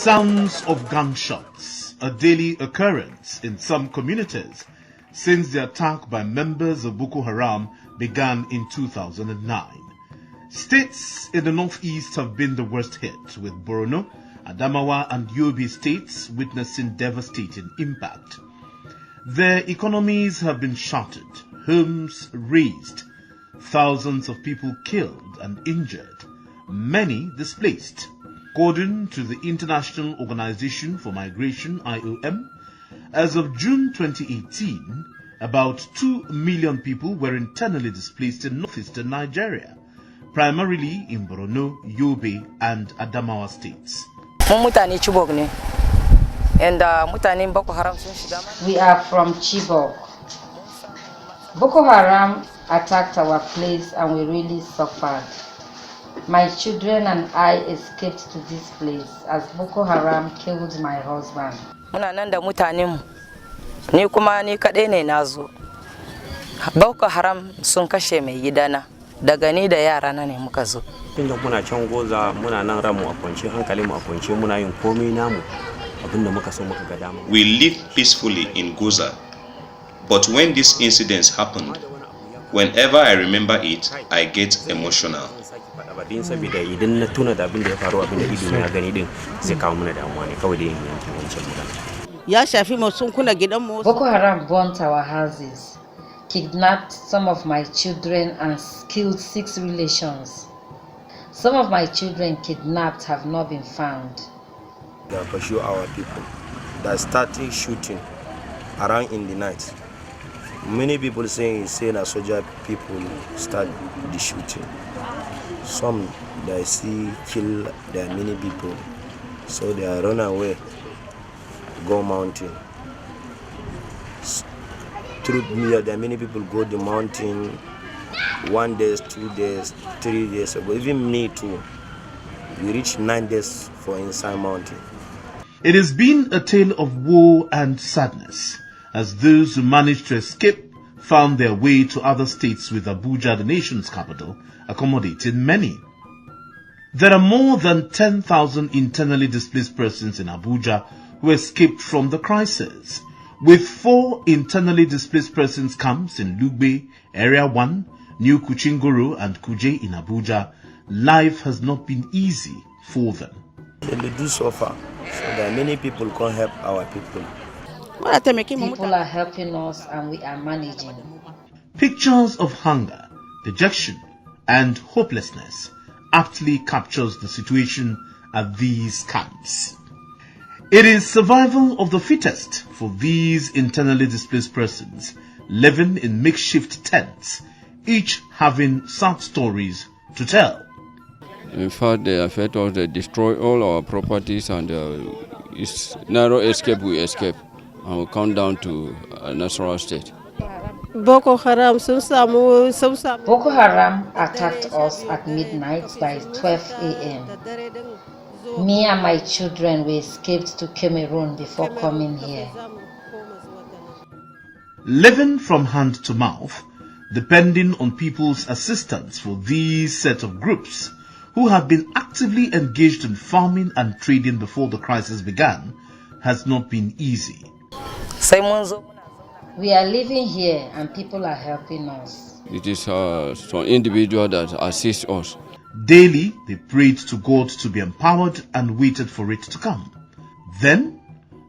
Sounds of gunshots, a daily occurrence in some communities since the attack by members of Boko Haram began in 2009. States in the northeast have been the worst hit, with Borno, Adamawa and Yobe states witnessing devastating impact. Their economies have been shattered, homes razed, thousands of people killed and injured, many displaced. According to the International Organization for Migration, IOM, as of June 2018, about 2 million people were internally displaced in northeastern Nigeria, primarily in Borno, Yobe, and Adamawa states. We are from Chibok. Boko Haram attacked our place and we really suffered. My children and I escaped to this place as Boko Haram killed my husband. Boko Haram sun kashe mai gidana daga ni da yara na ne muka zo. Inda muna can goza muna nan ramu a kwance hankali mu a kwance muna yin komai namu abinda muka so muka ga dama. We live peacefully in Goza, but when this incident happened, whenever I remember it, I get emotional. Saboda idan na tuna da abin da ya faru abin da ido na gani din zai kawo mana damuwa ne kawai da yin wancan magana. Ya shafi mu sun kuna gidan mu. Boko Haram burnt our houses, kidnapped some of my children and killed 6 relations. Some of my children kidnapped have not been found. They pursue our people. They started shooting around in the night. Many people say that soldier people start the shooting. Some they see kill there are many people, so they are run away, go mountain. Through me, there are many people go the mountain 1 day, 2 days, 3 days ago. Even me too. We reached 9 days for inside mountain. It has been a tale of woe and sadness, as those who managed to escape found their way to other states, with Abuja, the nation's capital, accommodating many. There are more than 10,000 internally displaced persons in Abuja who escaped from the crisis, with 4 internally displaced persons camps in Lugbe, Area 1, New Kuchingoro and Kuje in Abuja. Life has not been easy for them. They do suffer, so there are many people who can't help our people. People are helping us and we are managing. Pictures of hunger, dejection, and hopelessness aptly captures the situation at these camps. It is survival of the fittest for these internally displaced persons living in makeshift tents, each having sad stories to tell. In fact, they affect us, they destroy all our properties, and it's narrow escape we escape, and we come down to a natural state. Boko Haram Boko Haram attacked us at midnight by 12 a.m. Me and my children we escaped to Cameroon before coming here. Living from hand to mouth, depending on people's assistance for these set of groups who have been actively engaged in farming and trading before the crisis began, has not been easy. We are living here and people are helping us. It is some individual that assist us. Daily, they prayed to God to be empowered and waited for it to come. Then,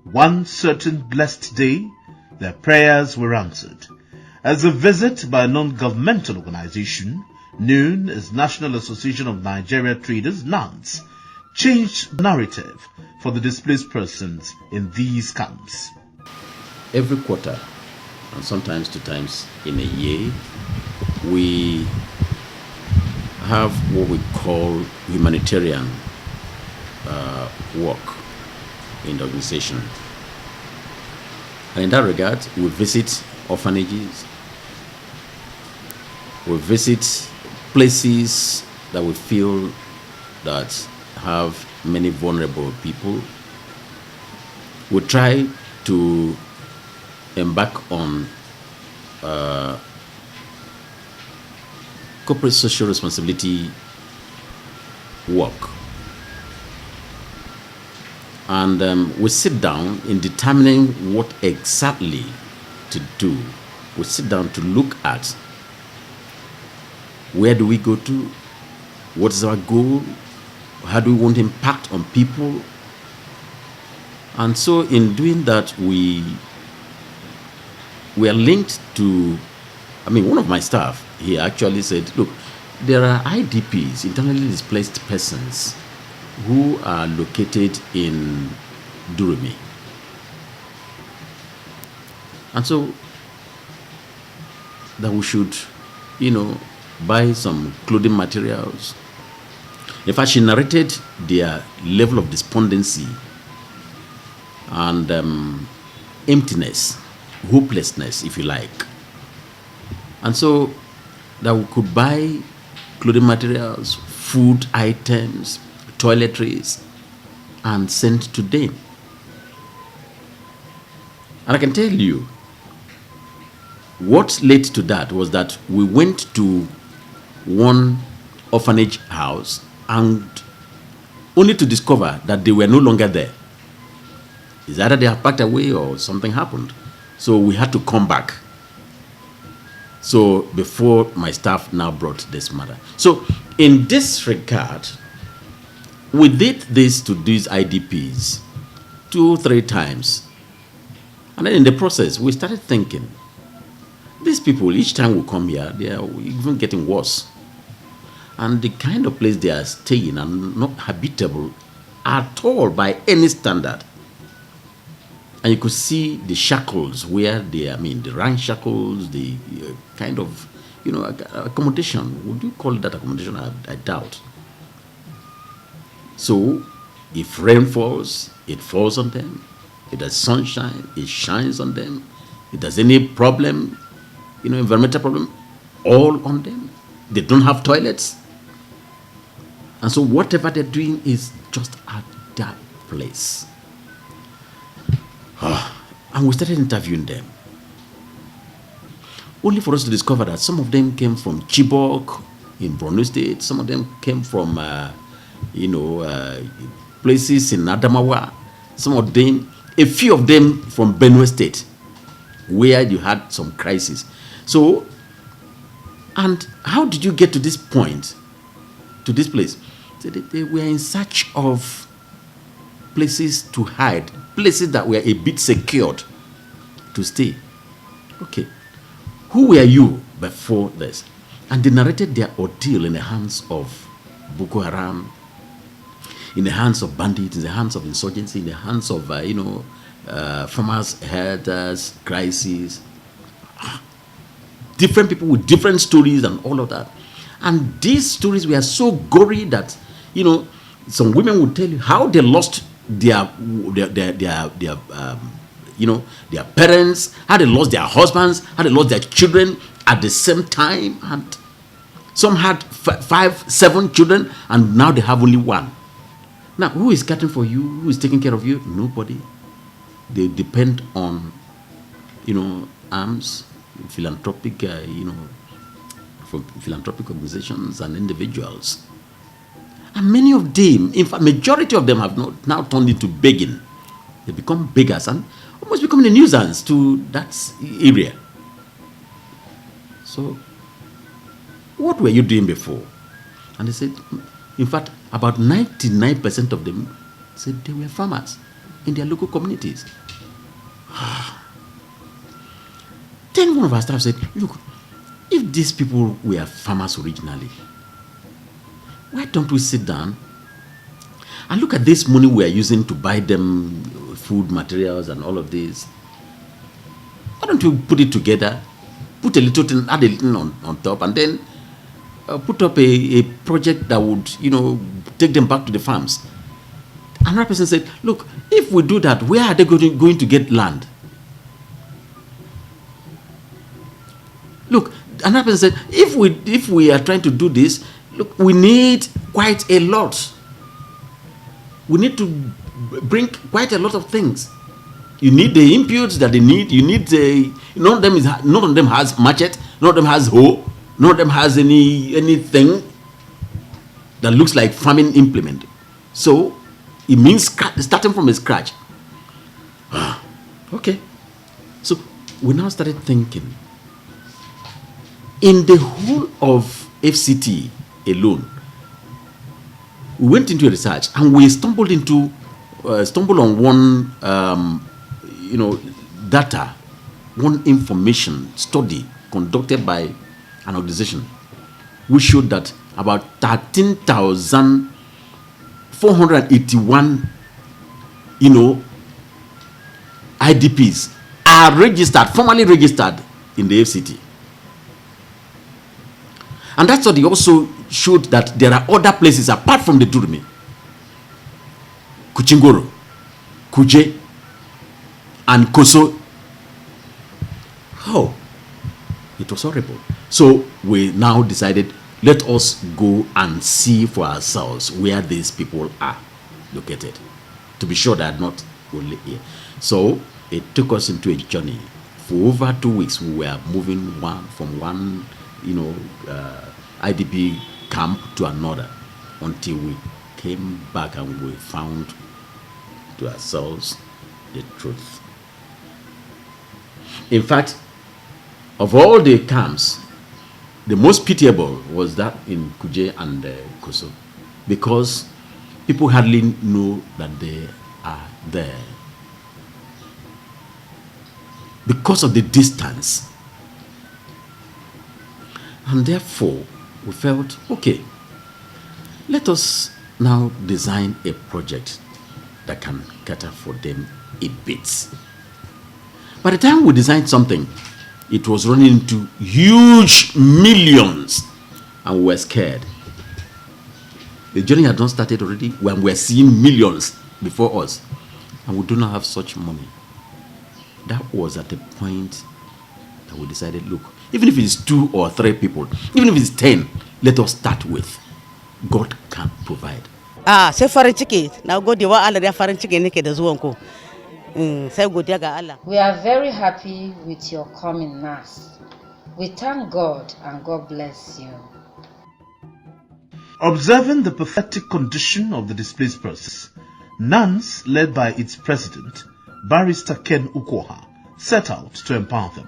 one certain blessed day, their prayers were answered, as a visit by a non-governmental organization known as National Association of Nigeria Traders, NANTS, changed the narrative for the displaced persons in these camps. Every quarter, and sometimes 2 times in a year, we have what we call humanitarian work in the organization. And in that regard, we visit orphanages, we visit places that we feel that have many vulnerable people. We try to embark on corporate social responsibility work. And we sit down in determining what exactly to do. We sit down to look at where do we go to, what is our goal, how do we want impact on people. And so in doing that, we are linked to, one of my staff, he actually said, look, there are IDPs, internally displaced persons, who are located in Durumi. And so that we should, buy some clothing materials. In fact, she narrated their level of despondency and emptiness, hopelessness, if you like. And so that we could buy clothing materials, food items, toiletries, and sent to them. And I can tell you, what led to that was that we went to one orphanage house and only to discover that they were no longer there. It's either they have packed away or something happened. So we had to come back. So before my staff now brought this matter. So in this regard, we did this to these IDPs 2-3 times. And then in the process, we started thinking, these people, each time we come here, they are even getting worse. And the kind of place they are staying are not habitable at all by any standard. And you could see the shackles where they, the rank shackles, the kind of, accommodation. Would you call that accommodation? I doubt. So, if rain falls, it falls on them. If there's sunshine, it shines on them. If there's any problem, environmental problem, all on them. They don't have toilets. And so whatever they're doing is just at that place. And we started interviewing them. Only for us to discover that some of them came from Chibok in Borno State. Some of them came from, places in Adamawa. Some of them, a few of them from Benue State, where you had some crisis. So, and how did you get to this point, to this place? So they were in search of places to hide, places that were a bit secured to stay. Okay, who were you before this? And they narrated their ordeal in the hands of Boko Haram, in the hands of bandits, in the hands of insurgency, in the hands of, farmers, herders, crises. Different people with different stories and all of that. And these stories were so gory that, some women would tell you how they lost their parents, how they lost their husbands, how they lost their children at the same time. And some had 5, 7 children, and now they have only one. Now, who is caring for you? Who is taking care of you? Nobody. They depend on, arms, philanthropic, from philanthropic organizations and individuals. And many of them, in fact, majority of them have now turned into begging. They become beggars and almost becoming a nuisance to that area. So, what were you doing before? And they said, in fact, about 99% of them said they were farmers in their local communities. Then one of our staff said, look, if these people were farmers originally, why don't we sit down and look at this money we are using to buy them food materials and all of this? Why don't we put it together, put a little thing, add a little on top, and then put up a project that would, take them back to the farms. Another person said, look, if we do that, where are they going to get land? Look, another person said, if we are trying to do this, look, we need quite a lot. We need to bring quite a lot of things. You need the inputs that they need. You need none of them has machete, none of them has hoe, none of them has anything that looks like farming implement. So It means starting from a scratch. Okay. So we now started thinking, in the whole of FCT alone, we went into research and we stumbled on one, data, one information study conducted by an organization, which showed that about 13,481, IDPs are formally registered in the FCT. And that study also showed that there are other places apart from the Durumi, Kuchingoro, Kuje, and Koso. Oh, it was horrible. So we now decided, let us go and see for ourselves where these people are located, to be sure they are not only here. So it took us into a journey. For over 2 weeks, we were moving from one IDP camp to another until we came back and we found to ourselves the truth. In fact, of all the camps, the most pitiable was that in Kuje and Koso, because people hardly know that they are there because of the distance. And therefore, we felt, okay, let us now design a project that can cater for them a bit. By the time we designed something, it was running into huge millions, and we were scared. The journey had not started already when we were seeing millions before us, and we do not have such money. That was at the point that we decided, look, even if it's 2 or 3 people, even if it's 10, let us start with. God can provide. Sai farin ciki na gode wa Allah da farin ciki nake da zuwan ku. Sai godiya ga Allah. We are very happy with your coming, NANTS. We thank God and God bless you. Observing the pathetic condition of the displaced persons, NANTS, led by its president, Barrister Ken Ukwoha, set out to empower them.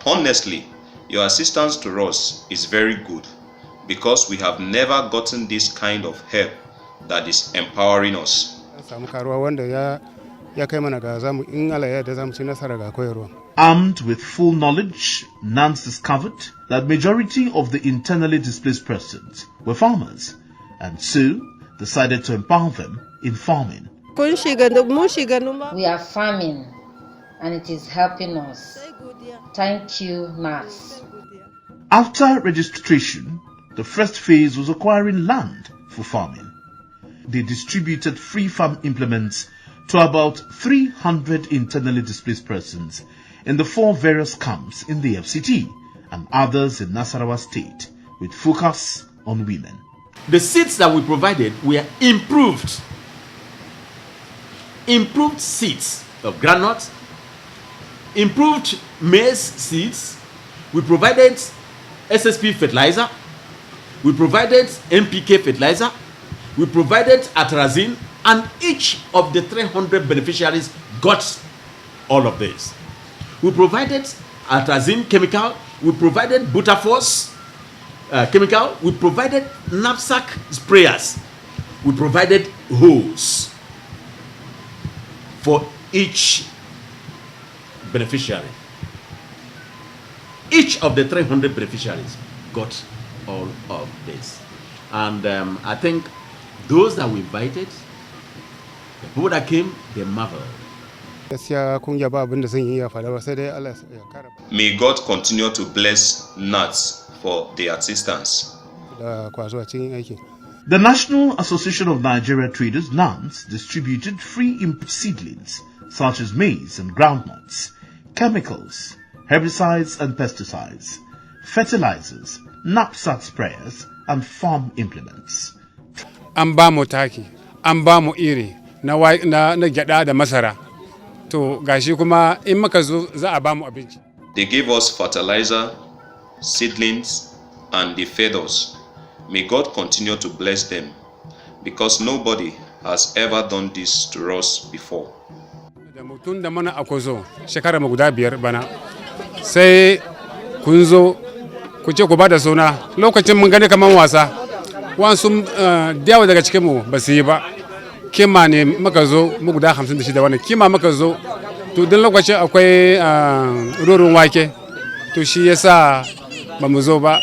Honestly, your assistance to us is very good, because we have never gotten this kind of help that is empowering us. Armed with full knowledge, NANTS discovered that majority of the internally displaced persons were farmers, and so decided to empower them in farming. We are farming, and it is helping us. Thank you, NANTS. After registration, the first phase was acquiring land for farming. They distributed free farm implements to about 300 internally displaced persons in the 4 various camps in the FCT and others in Nasarawa State, with focus on women. The seeds that we provided were improved seeds of groundnut, improved maize seeds. We provided SSP fertilizer. We provided NPK fertilizer. We provided atrazine, and each of the 300 beneficiaries got all of this. We provided atrazine chemical. We provided Butterforce chemical. We provided knapsack sprayers. We provided hose for each beneficiary. Each of the 300 beneficiaries got all of this. And I think those that we invited, the people that came, they marveled. May God continue to bless NANTS for the assistance. The National Association of Nigeria Traders, NANTS, distributed free input seedlings such as maize and groundnuts, chemicals, herbicides and pesticides, fertilizers, knapsack sprayers, and farm implements. An ba mu taki, an ba mu iri na gyada da masara. To gashi kuma in muka zo za a ba mu abinci. They gave us fertilizer, seedlings, and the feathers. May God continue to bless them, because nobody has ever done this to us before. Tun da mana a Kozo shekara mu guda 5 bana sai kun zo ku ce ku bada suna lokacin mun gane kaman wasa wasu dawo daga cikin mu ba su yi ba kima ne muka zo mu guda 56 wannan kima muka zo to dan lokacin akwai roron wake to shi yasa ba mu zo ba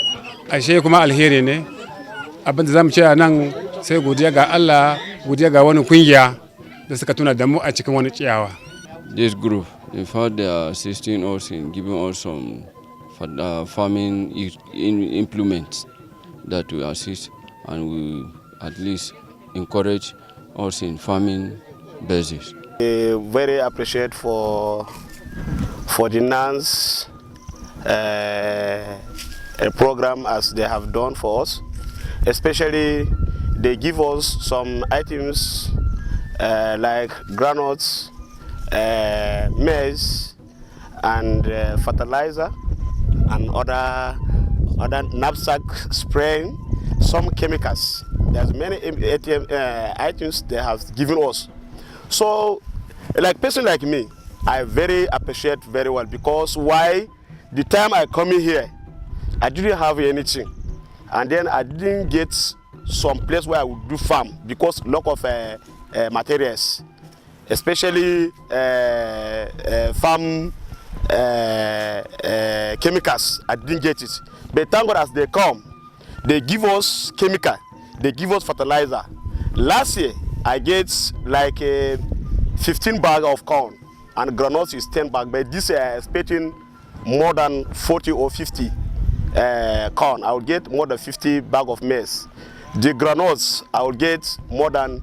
ashe kuma alheri ne abin da zamu ce a nan sai godiya ga Allah godiya ga wani kungiya da suka tuna da mu a cikin wani ciyawa. This group, in fact, they are assisting us in giving us some farming implements that will assist and will at least encourage us in farming basis. Very appreciate for the NANTS a program as they have done for us. Especially, they give us some items like granules, maize, and fertilizer, and other knapsack spraying, some chemicals. There's many items they have given us. So, like person like me, I very appreciate very well, because why? The time I come in here, I didn't have anything, and then I didn't get some place where I would do farm because lack of materials, especially farm chemicals. I didn't get it, but thank God as they come, they give us chemical, they give us fertilizer. Last year I get like 15 bags of corn, and granules is 10 bags, but this year I'm expecting more than 40 or 50 corn. I will get more than 50 bags of maize. The granules I will get more than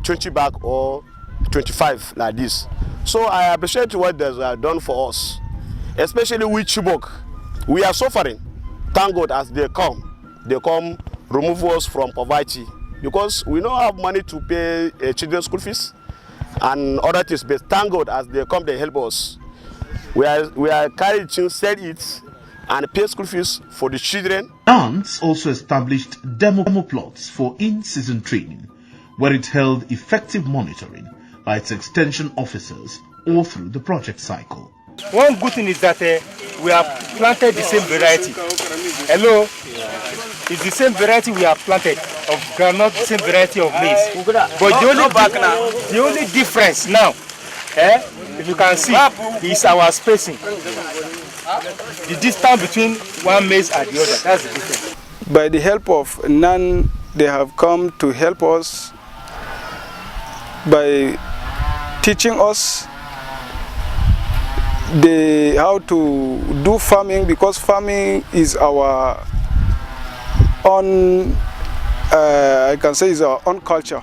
20 bags or 25 like this. So I appreciate what they have done for us, especially with Chibok. We are suffering. Thank God as they come remove us from poverty, because we don't have money to pay children's school fees and other things. But thank God as they come, they help us. We are carrying to sell it and pay school fees for the children. NANTS also established demo plots for in-season training, where it held effective monitoring by its extension officers all through the project cycle. One good thing is that we have planted the same variety. Hello? It's the same variety we have planted of groundnut, the same variety of maize. But the only difference now, if you can see, is our spacing. The distance between one maize and the other, that's the difference. By the help of NAN, they have come to help us by teaching us how to do farming, because farming is our own, I can say is our own culture.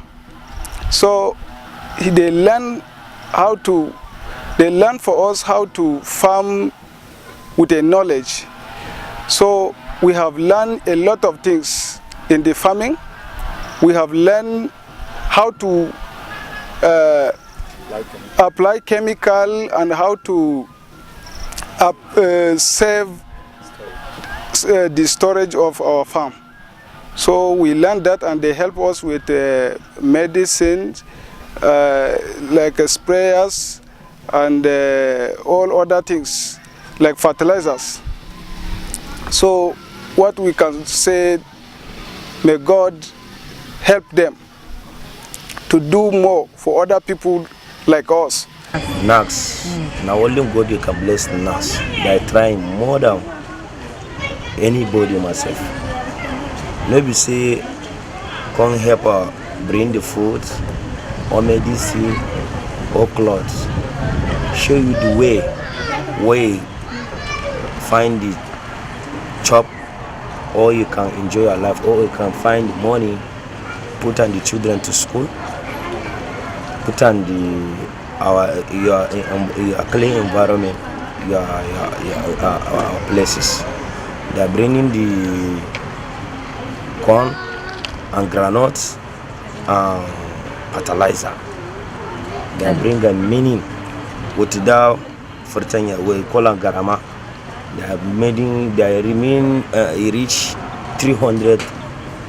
So they learn for us how to farm with a knowledge. So we have learned a lot of things in the farming. We have learned how to apply chemical and how to save the storage of our farm. So we learned that, and they help us with medicines like sprayers and all other things like fertilizers. So what we can say, may God help them to do more for other people like us. NANTS, now only God you can bless NANTS. They are trying more than anybody myself. Maybe say, come help her bring the food or medicine or clothes. Show you the way find the chop, or you can enjoy your life, or you can find money, put on the children to school, put on your clean environment, your places. They are bringing the corn and granules and fertilizer. They are bringing meaning without fertilizer we call them garama. They remain reach 300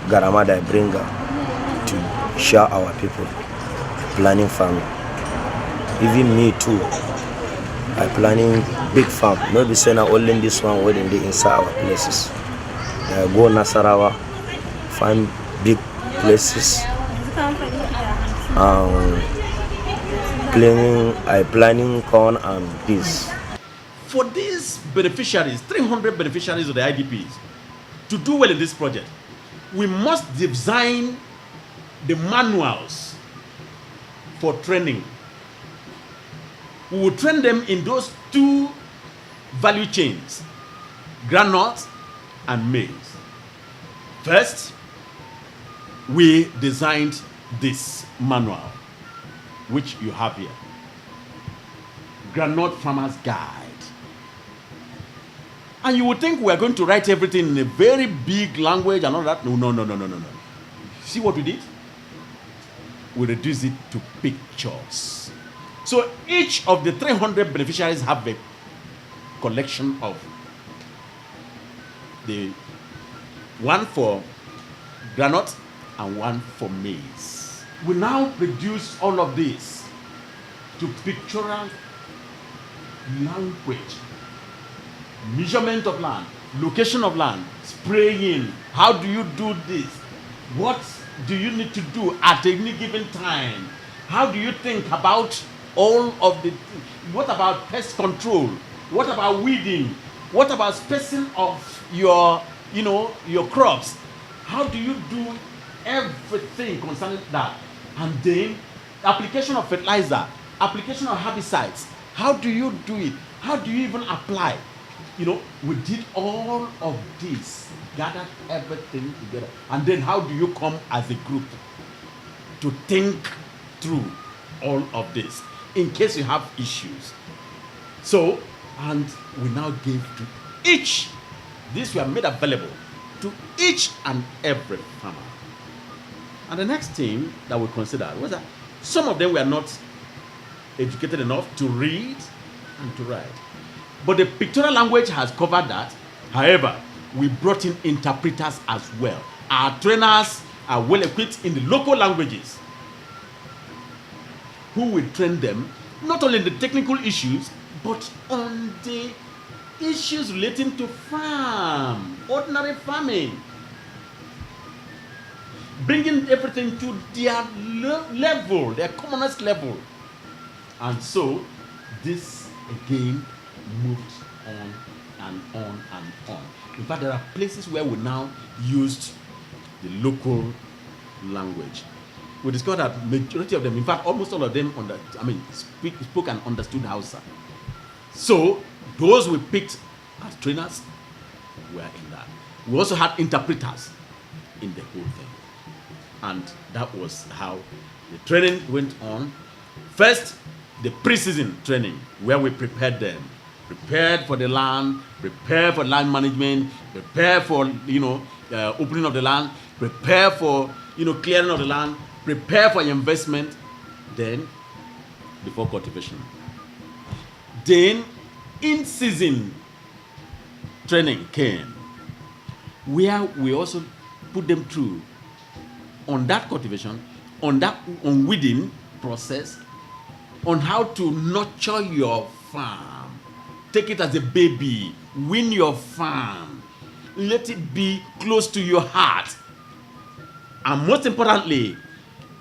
Garamada I bring to share our people planning farming. Even me too, I planning big farm. Not be saying only in this one within the inside our places. I go Nasarawa, find big places. Planning corn and peas. For these beneficiaries, 300 beneficiaries of the IDPs, to do well in this project, we must design the manuals for training. We will train them in those two value chains, groundnut and maize. First, we designed this manual, which you have here. Groundnut Farmer's Guide. And you would think we are going to write everything in a very big language and all that. No. See what we did? We reduced it to pictures. So each of the 300 beneficiaries have a collection of the one for groundnut and one for maize. We now reduce all of this to pictorial language. Measurement of land, location of land, spraying. How do you do this? What do you need to do at any given time? How do you think about all of the things? What about pest control? What about weeding? What about spacing of your crops? How do you do everything concerning that? And then application of fertilizer, application of herbicides. How do you do it? How do you even apply? We did all of this, gathered everything together. And then how do you come as a group to think through all of this in case you have issues? So, and we now gave to each, these were made available to each and every farmer. And the next thing that we considered was that some of them were not educated enough to read and to write. But the pictorial language has covered that. However, we brought in interpreters as well. Our trainers are well equipped in the local languages, who will train them not only in the technical issues, but on the issues relating to farm, ordinary farming. Bringing everything to their level, their commonest level. And so, this again moved on and on and on. In fact, there are places where we now used the local language. We discovered that majority of them, in fact, almost all of them, spoke and understood Hausa. So those we picked as trainers were in that. We also had interpreters in the whole thing, and that was how the training went on. First, the pre-season training, where we prepared them. Prepared for the land, prepare for land management, prepare for opening of the land, prepare for clearing of the land, prepare for investment, then before cultivation. Then in-season training came, where we also put them through on that cultivation, on weeding process, on how to nurture your farm. Take it as a baby. Win your farm. Let it be close to your heart. And most importantly,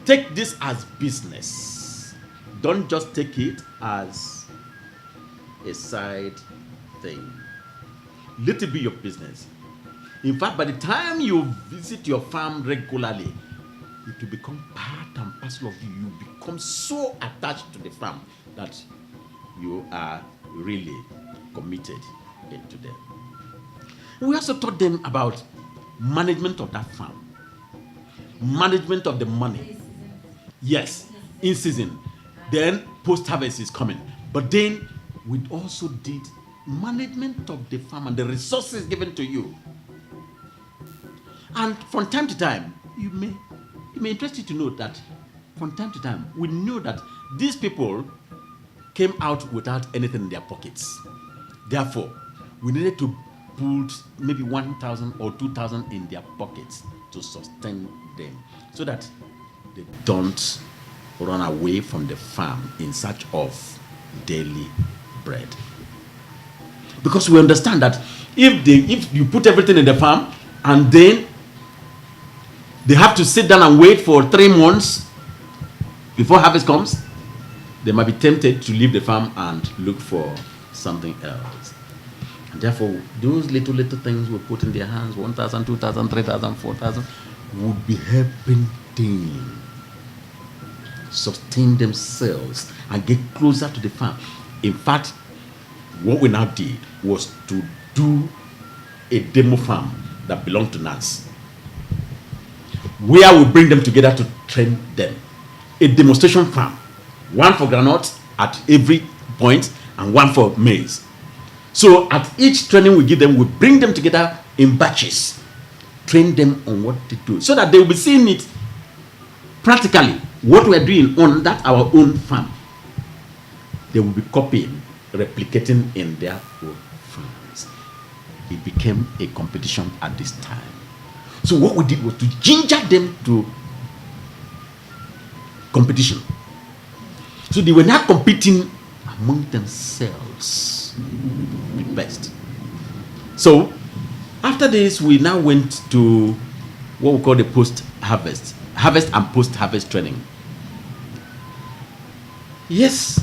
take this as business. Don't just take it as a side thing. Let it be your business. In fact, by the time you visit your farm regularly, it will become part and parcel of you. You become so attached to the farm that you are really committed into them. We also taught them about management of that farm, management of the money. Yes, in season. Then post-harvest is coming. But then we also did management of the farm and the resources given to you. And from time to time, it may interest you to know that from time to time, we knew that these people came out without anything in their pockets. Therefore, we needed to put maybe 1,000 or 2,000 in their pockets to sustain them so that they don't run away from the farm in search of daily bread. Because we understand that if you put everything in the farm and then they have to sit down and wait for 3 months before harvest comes, they might be tempted to leave the farm and look for something else. And therefore, those little things we put in their hands, 1,000, 2,000, 3,000, 4,000, would be helping them sustain themselves and get closer to the farm. In fact, what we now did was to do a demo farm that belonged to NANTS, where we bring them together to train them. A demonstration farm, one for groundnut at every point and one for maize. So at each training we give them, we bring them together in batches, train them on what to do, so that they will be seeing it practically, what we are doing on that our own farm. They will be copying, replicating in their own farms. It became a competition at this time. So what we did was to ginger them to competition. So they were not competing among themselves with best. So after this, we now went to what we call the post-harvest, harvest and post-harvest training. Yes.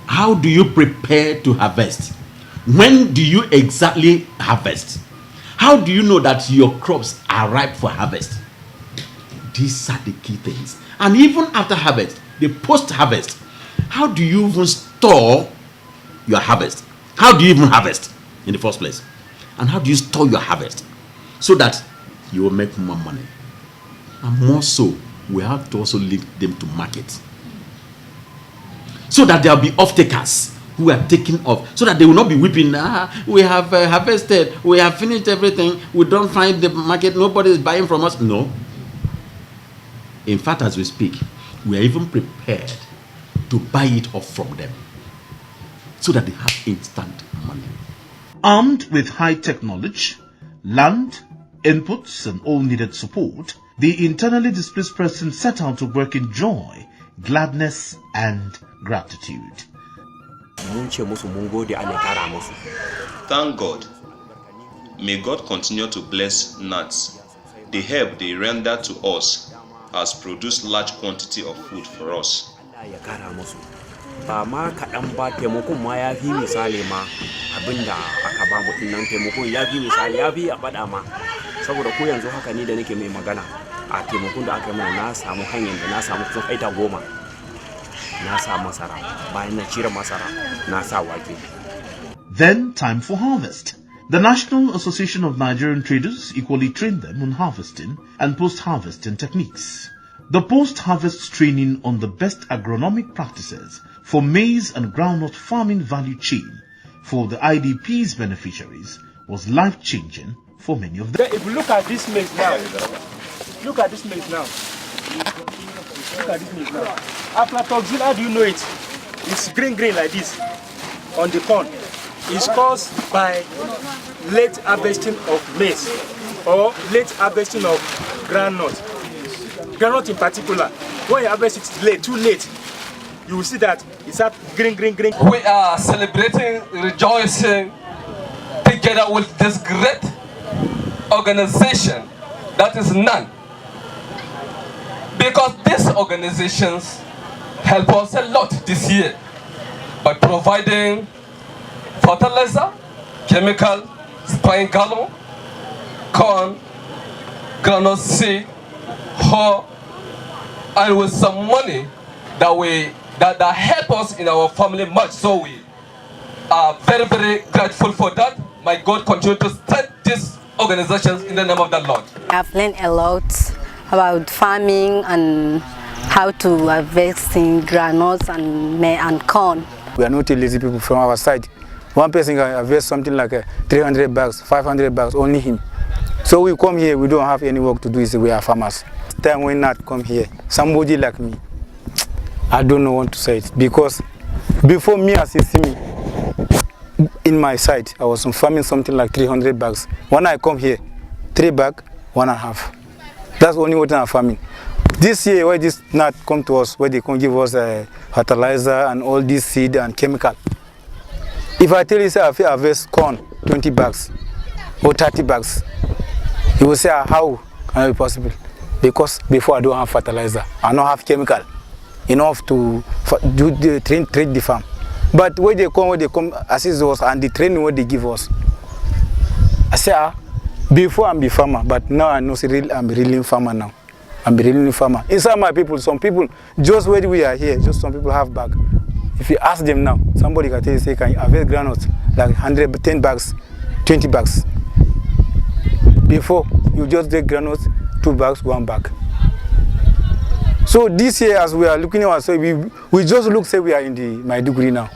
How do you prepare to harvest? When do you exactly harvest? How do you know that your crops are ripe for harvest? These are the key things. And even after harvest, the post-harvest, how do you even store your harvest? How do you even harvest in the first place? And how do you store your harvest so that you will make more money? And more so, we have to also link them to market, so that there will be off-takers who are taking off, so that they will not be weeping, we have harvested, we have finished everything, we don't find the market, nobody is buying from us. No. In fact, as we speak, we are even prepared to buy it off from them, so that they have instant money. Armed with high-tech knowledge, land, inputs, and all needed support, the internally displaced person set out to work in joy, gladness, and gratitude. Thank God. May God continue to bless NANTS. The help they render to us has produced large quantity of food for us. Ba ma kaɗan ba taimakon ma ya fi misali ma abinda aka ba mu dinnan taimakon ya fi misali ya fi a faɗa ma saboda ko yanzu haka ni da nake mai magana a taimakon da aka yi mana na samu hanyar da na samu kusan aita 10 na sa masara bayan na cire masara na sa wake. Then time for harvest. The National Association of Nigerian Traders equally trained them on harvesting and post-harvesting techniques. The post-harvest training on the best agronomic practices for maize and groundnut farming value chain for the IDP's beneficiaries was life-changing for many of them. If you look at this maize now, look at this maize now. Look at this maize now. Aflatoxin, how do you know it? It's green like this on the corn. It's caused by late harvesting of maize or late harvesting of groundnut. Groundnut in particular, when you harvest it late, too late, you will see that it's up green. We are celebrating, rejoicing together with this great organization that is NANTS. Because these organizations help us a lot this year by providing fertilizer, chemical, spraying gallon, corn, groundnut seed, hoe, and with some money that help us in our family much. So we are very grateful for that. May God continue to strengthen these organizations in the name of the Lord. I've learned a lot about farming and how to harvest in granules and corn. We are not lazy people from our side. One person can harvest something like 300 bags, 500 bags, only him. So we come here, we don't have any work to do, we are farmers. Time when not come here, somebody like me, I don't know what to say it, because before me assisting me, in my side, I was farming something like 300 bags. When I come here, 3 bag, 1.5. That's only what I'm farming. This year, why this not come to us, where they can give us fertilizer and all this seed and chemical. If I tell you, say, I harvest corn, 20 bags or 30 bags, you will say, how can it be possible? Because before I don't have fertilizer, I don't have chemical enough to treat the farm. But when they come assist us and the training what they give us, I say, before I'm a farmer, but now I know I'm really a farmer now. I'm really a farmer. Inside my people, some people, just where we are here, just some people have bag. If you ask them now, somebody can tell you, say, can you harvest granules like 110 bags, 20 bags. Before, you just take granules, 2 bags, 1 bag. So this year, as we are looking at ourselves, we just look, say we are in the Maiduguri now.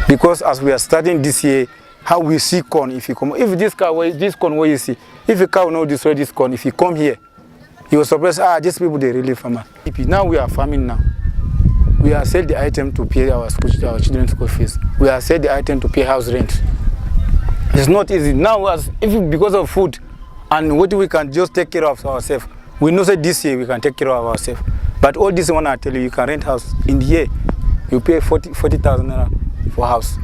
Because as we are starting this year, how we see corn, if you come, if this corn what you see, if a cow will destroy this corn, if you come here, you will surprise, these people, they really farmer. Now we are farming now. We are selling the item to pay our children's school fees. We are selling the item to pay house rent. It's not easy. Now, because of food and what we can just take care of ourselves, we know that this year we can take care of ourselves. But all this one I tell you, you can rent house in the year. You pay 40,000 naira for house.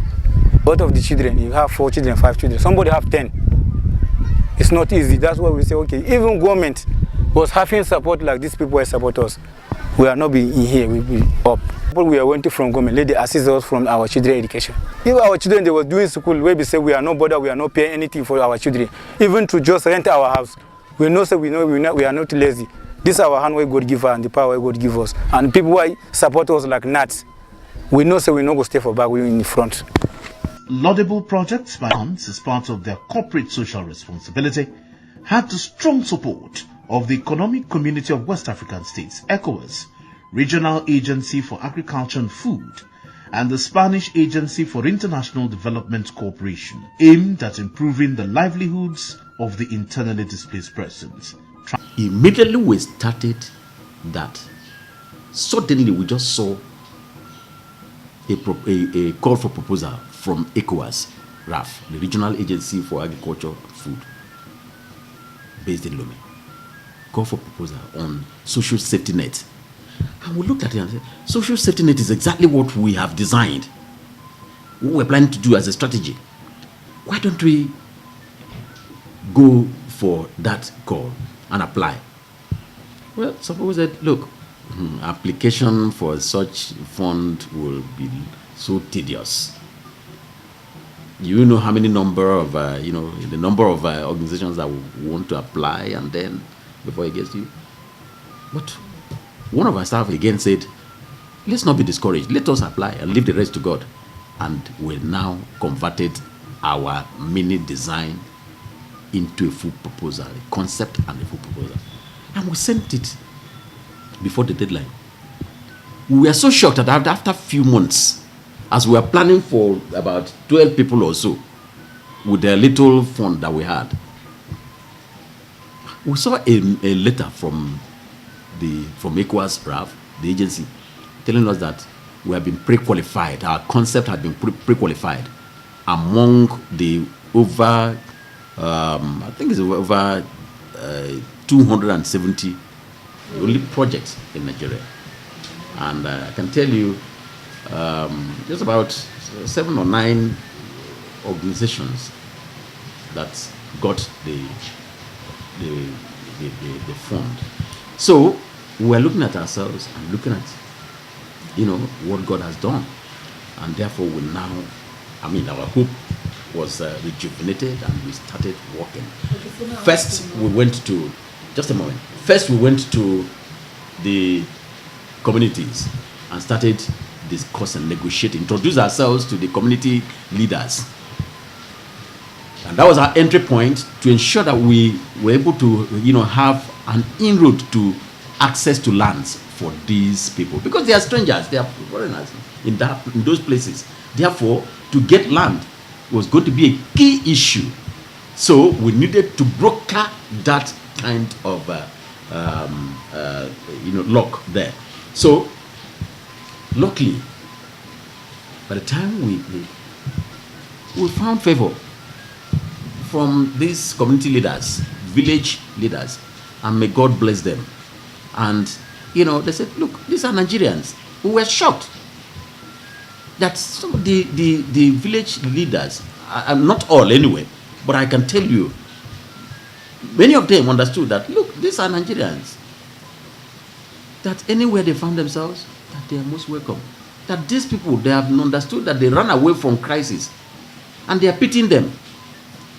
Both of the children, you have 4 children, 5 children. Somebody have 10. It's not easy. That's why we say, okay, even government was having support like these people support us. We are not being in here, we be up. We are waiting from government, let them assist us from our children education. If our children, they were doing school, where we say we are not bothered, we are not paying anything for our children. Even to just rent our house, we know we are not lazy. This is our hand where God give us and the power where God give us. And people who support us like NANTS, we know we not go stay for back, we in the front. Laudable projects by NANTS as part of their corporate social responsibility had the strong support of the Economic Community of West African States, ECOWAS, Regional Agency for Agriculture and Food, and the Spanish Agency for International Development Cooperation, aimed at improving the livelihoods of the internally displaced persons. Immediately we started that, suddenly we just saw a call for proposal from ECOWAS, RAF, the Regional Agency for Agriculture and Food, based in Lomé. Call for proposal on social safety net. And we looked at it and said, social safety net is exactly what we have designed, what we're planning to do as a strategy. Why don't we go for that call and apply? Well, some people said, look, application for such fund will be so tedious. You know how many number of, the number of organizations that want to apply, and then before it gets to you. But one of our staff again said, let's not be discouraged. Let us apply and leave the rest to God. And we now converted our mini design into a full proposal, a concept and a full proposal. And we sent it before the deadline. We were so shocked that after a few months, as we were planning for about 12 people or so, with the little fund that we had, we saw a letter from ECOWAS RAF, the agency, telling us that we have been pre-qualified. Our concept had been pre-qualified among the over, I think it's over 270 only projects in Nigeria. And I can tell you, just about 7 or 9 organizations that got the fund. So we're looking at ourselves and looking at, what God has done, and therefore we now, our hope was rejuvenated and we started working. First, we went to the communities and started discuss and negotiate, introduce ourselves to the community leaders. And that was our entry point to ensure that we were able to, have an inroad to access to lands for these people. Because they are strangers, they are foreigners in those places. Therefore, to get land was going to be a key issue. So we needed to broker that kind of lock there. So luckily, by the time we found favor from these community leaders, village leaders, and may God bless them. And, you know, they said, look, these are Nigerians. We were shocked that some of the village leaders, not all anyway, but I can tell you, many of them understood that, look, these are Nigerians. That anywhere they found themselves, that they are most welcome. That these people, they have understood that they ran away from crisis, and they are pitying them.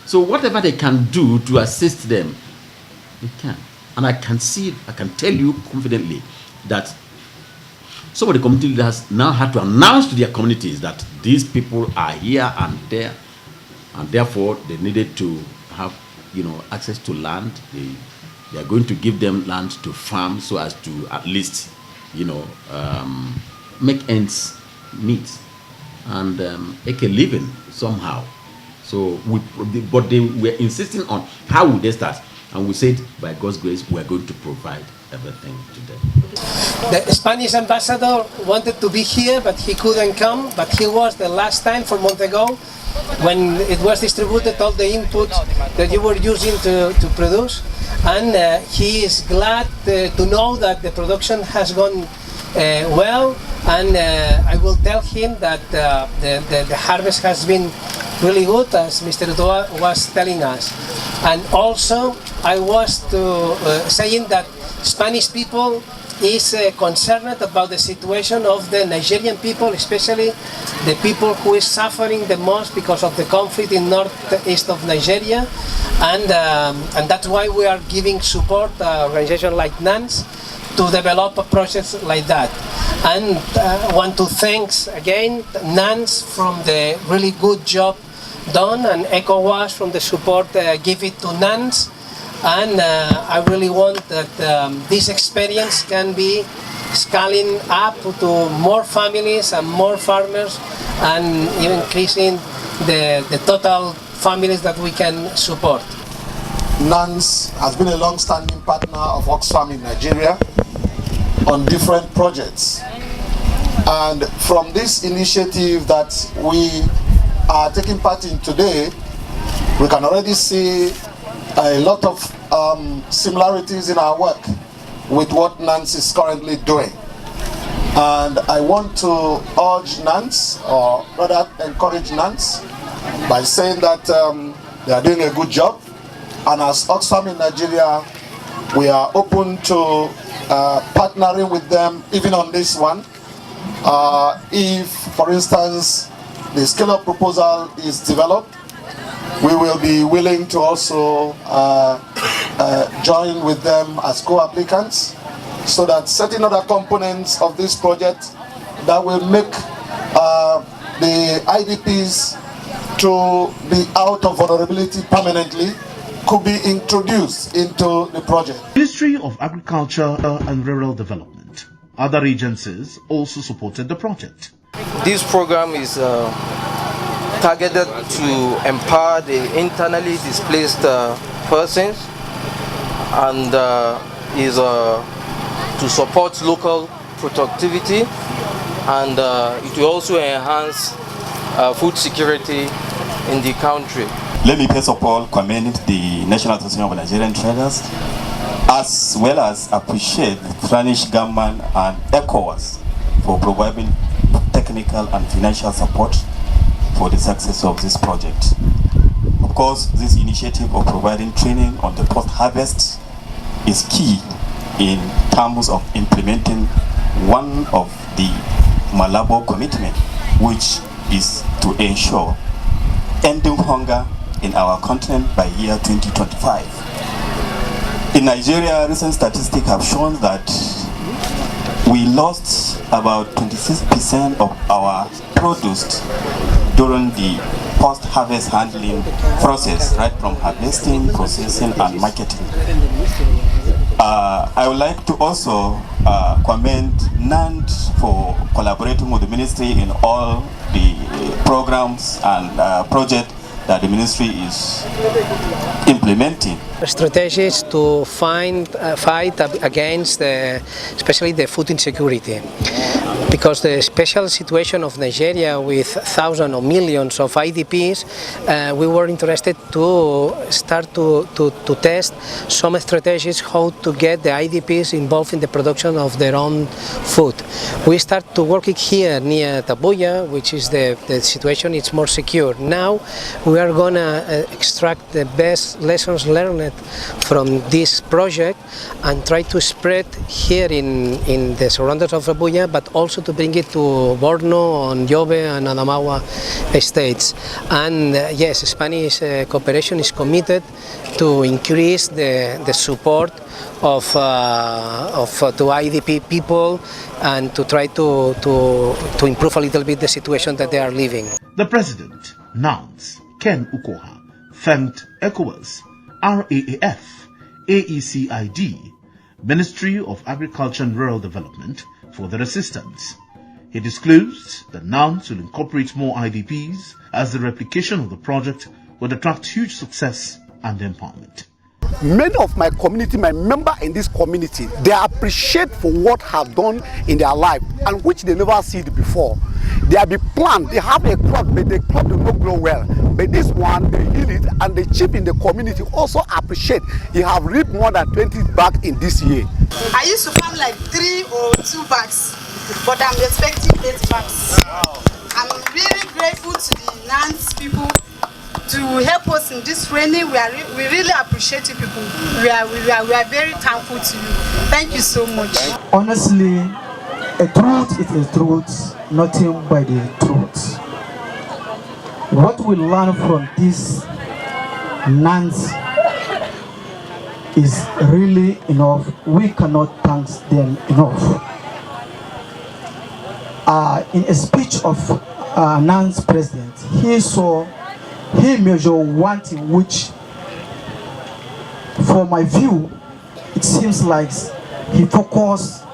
So whatever they can do to assist them, they can. And I can see, I can tell you confidently that some of the community leaders now had to announce to their communities that these people are here and there, and therefore they needed to have, you know, access to land. They are going to give them land to farm so as to at least, you know, make ends meet and make a living somehow. So, but they were insisting on how would they start, and we said by God's grace we are going to provide everything to them. The Spanish ambassador wanted to be here, but he couldn't come. But he was the last time 4 months ago when it was distributed all the inputs that you were using to produce, and he is glad to know that the production has gone well, and I will tell him that the harvest has been really good, as Mr. Udoa was telling us. And also I was saying that Spanish people is concerned about the situation of the Nigerian people, especially the people who is suffering the most because of the conflict in northeast of Nigeria, and that's why we are giving support to an organization like NANTS to develop projects like that. And I want to thank again NANTS from the really good job done, and ECOWAS from the support give it to NANTS. And I really want that this experience can be scaling up to more families and more farmers, and even increasing the total families that we can support. NANTS has been a long-standing partner of Oxfam in Nigeria on different projects. And from this initiative that we are taking part in today, we can already see a lot of similarities in our work with what NANTS is currently doing. And I want to urge NANTS, or rather encourage NANTS, by saying that they are doing a good job. And as Oxfam in Nigeria, we are open to partnering with them even on this one. If, for instance, the scale-up proposal is developed, we will be willing to also join with them as co-applicants, so that certain other components of this project that will make the IDPs to be out of vulnerability permanently could be introduced into the project. Ministry of Agriculture and Rural Development. Other agencies also supported the project. This program is targeted to empower the internally displaced persons, and is to support local productivity, and it will also enhance food security in the country. Let me first of all commend the National Association of Nigerian Traders, as well as appreciate the Spanish government and ECOWAS for providing technical and financial support for the success of this project. Of course, this initiative of providing training on the post-harvest is key in terms of implementing one of the Malabo commitment, which is to ensure ending hunger in our continent by year 2025. In Nigeria, recent statistics have shown that we lost about 26% of our produce during the post-harvest handling process, right from harvesting, processing, and marketing. I would like to also commend NANTS for collaborating with the ministry in all the programs and projects that the ministry is implementing strategies to fight against especially the food insecurity. Because the special situation of Nigeria with thousands or millions of IDPs, we were interested to start to test some strategies how to get the IDPs involved in the production of their own food. We start to work here near Tabuya, which is the situation is more secure. Now we are going to extract the best lessons learned from this project and try to spread here in the surroundings of Tabuya, but also to bring it to Borno, and Yobe and Adamawa states. And yes, Spanish cooperation is committed to increase the support of to IDP people and to try to improve a little bit the situation that they are living. The President, NANTS, Ken Ukoha, thanked ECOWAS, RAAF, AECID, Ministry of Agriculture and Rural Development for their assistance. He disclosed that NANTS will incorporate more IDPs as the replication of the project would attract huge success and empowerment. Many of my community, my member in this community, they appreciate for what have done in their life and which they never see it before. They have been planned, they have a crop, but the crop will not grow well. But this one, they heal it, and the chief in the community also appreciate. He have reaped more than 20 bags in this year. I used to farm like 3 or 2 bags, but I'm expecting 8 bags. Wow. I'm really grateful to the NANTS people to help us in this training. We really appreciate you people. We are very thankful to you. Thank you so much. Honestly, a truth is a truth, nothing but the truth. What we learn from this NANTS is really enough. We cannot thank them enough. In a speech of NANTS president, he measured one thing which, for my view, it seems like he focused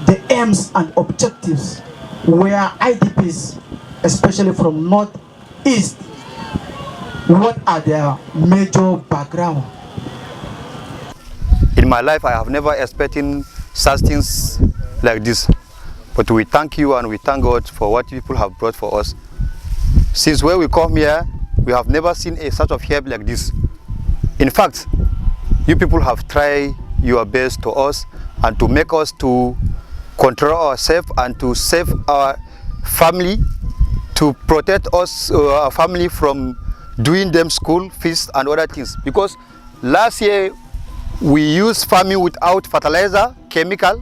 the aims and objectives where IDPs, especially from Northeast, what are their major background. In my life, I have never expected such things like this. But we thank you and we thank God for what people have brought for us. Since when we come here, we have never seen a sort of help like this. In fact, you people have tried your best to us and to make us to control ourselves and to save our family, to protect us, our family from doing them school fees and other things. Because last year we used farming without fertilizer, chemical.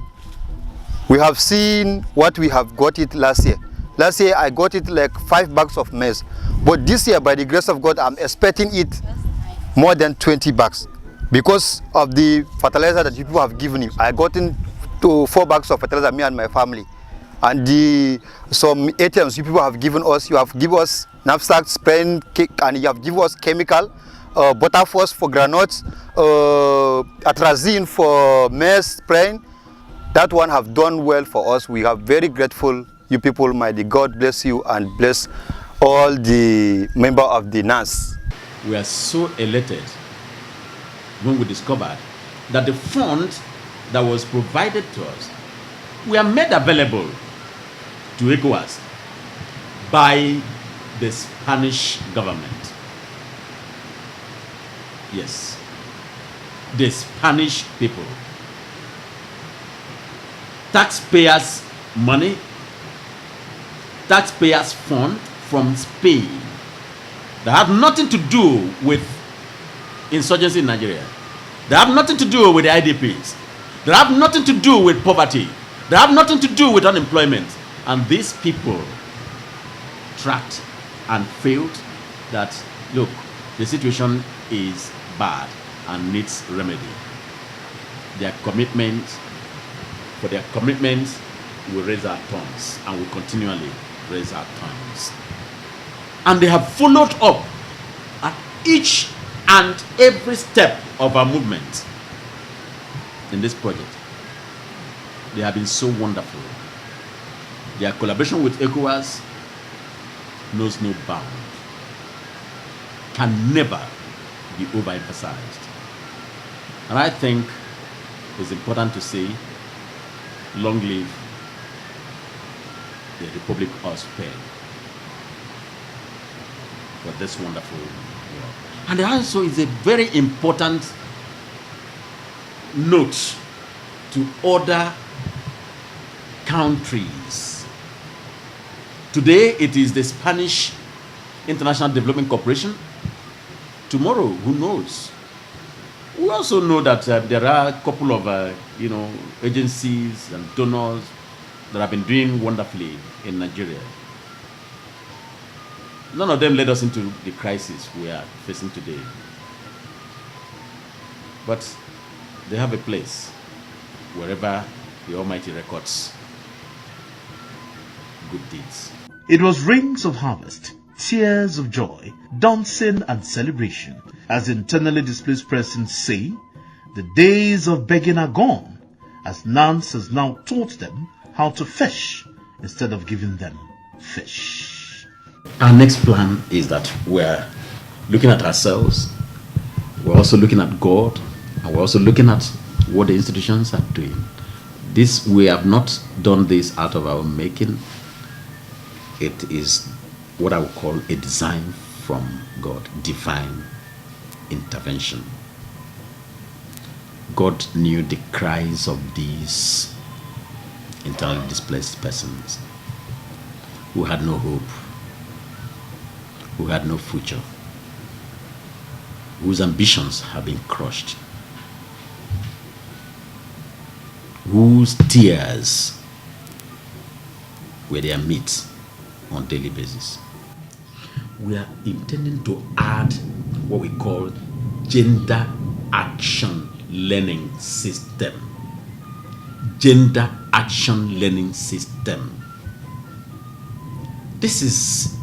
We have seen what we have got it last year. Last year I got it like 5 bags of maize. But this year, by the grace of God, I'm expecting it more than 20 bags. Because of the fertilizer that people have given me. I got into 4 bags of fertilizer, me and my family. And some ATMs you people have given us, you have given us knapsack spraying, and you have given us chemical, butterfors for granules, atrazine for maize spraying. That one have done well for us. We are very grateful. You people, mighty God bless you and bless all the members of the NANTS. We are so elated when we discovered that the fund that was provided to us were made available to ECOWAS by the Spanish government. Yes, the Spanish people. Taxpayers' money, taxpayers' fund from Spain that have nothing to do with insurgency in Nigeria. They have nothing to do with the IDPs. They have nothing to do with poverty. They have nothing to do with unemployment. And these people tracked and failed that, look, the situation is bad and needs remedy. Their commitment, for their commitment, we raise our tongues and we continually raise our tongues. And they have followed up at each and every step of our movement in this project. They have been so wonderful. Their collaboration with ECOWAS knows no bound, can never be overemphasized. And I think it's important to say, long live the Republic of Spain for this wonderful work. And also it's a very important note to other countries. Today it is the Spanish International Development Corporation. Tomorrow, who knows? We also know that there are a couple of agencies and donors that have been doing wonderfully in Nigeria. None of them led us into the crisis we are facing today. But they have a place wherever the Almighty records good deeds. It was rings of harvest, tears of joy, dancing and celebration. As internally displaced persons say, the days of begging are gone, as NANTS has now taught them how to fish instead of giving them fish. Our next plan is that we're looking at ourselves, we're also looking at God, and we're also looking at what the institutions are doing. This, we have not done this out of our making. It is what I would call a design from God, divine intervention. God knew the cries of these internally displaced persons who had no hope, who had no future, whose ambitions have been crushed, whose tears were their meat on a daily basis. We are intending to add what we call gender action learning system. Gender action learning system. This is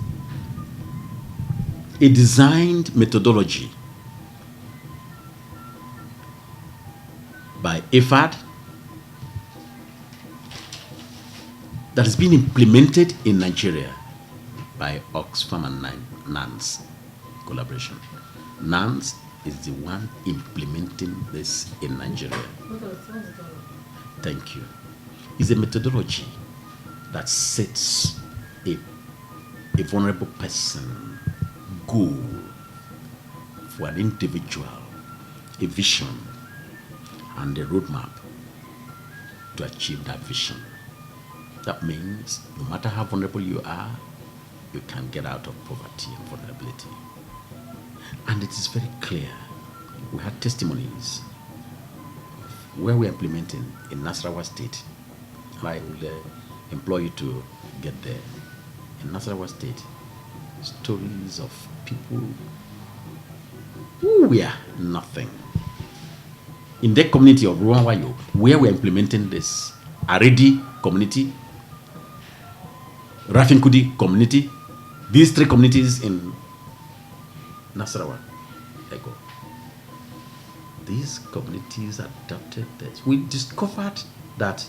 a designed methodology by IFAD that has been implemented in Nigeria by Oxfam and NANTS collaboration. NANTS is the one implementing this in Nigeria. Thank you. It's a methodology that sets a vulnerable person goal for an individual, a vision, and a roadmap to achieve that vision. That means no matter how vulnerable you are, you can get out of poverty and vulnerability. And it is very clear. We had testimonies of where we are implementing in Nasarawa State. I will implore you to get there. In Nasarawa State, stories of people who were nothing. In the community of Ruanwayo, where we are implementing this, Aredi community, Rafinkudi community, these three communities in Nasarawa, Ego. These communities adopted this. We discovered that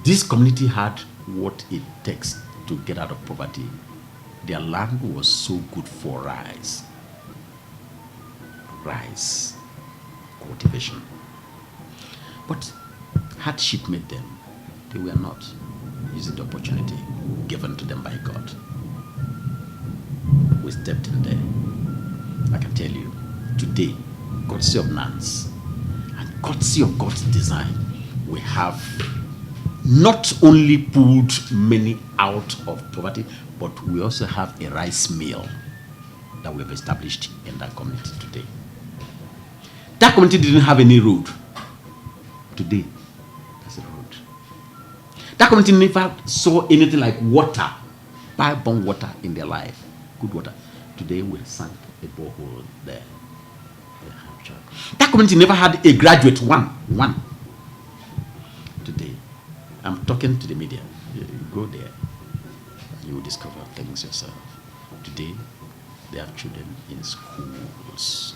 this community had what it takes to get out of poverty. Their land was so good for rice cultivation. But hardship made them. They were not using the opportunity given to them by God. We stepped in there. I can tell you, today, courtesy of NANTS and courtesy of God's design, we have not only pulled many out of poverty, but we also have a rice mill that we've established in that community today. That community didn't have any road. Today, there's a road. That community never saw anything like water, pipe-borne water in their life, good water. Today, we sank a borehole there. That community never had a graduate, one. Today, I'm talking to the media. You go there, you will discover things yourself. Today, they have children in schools.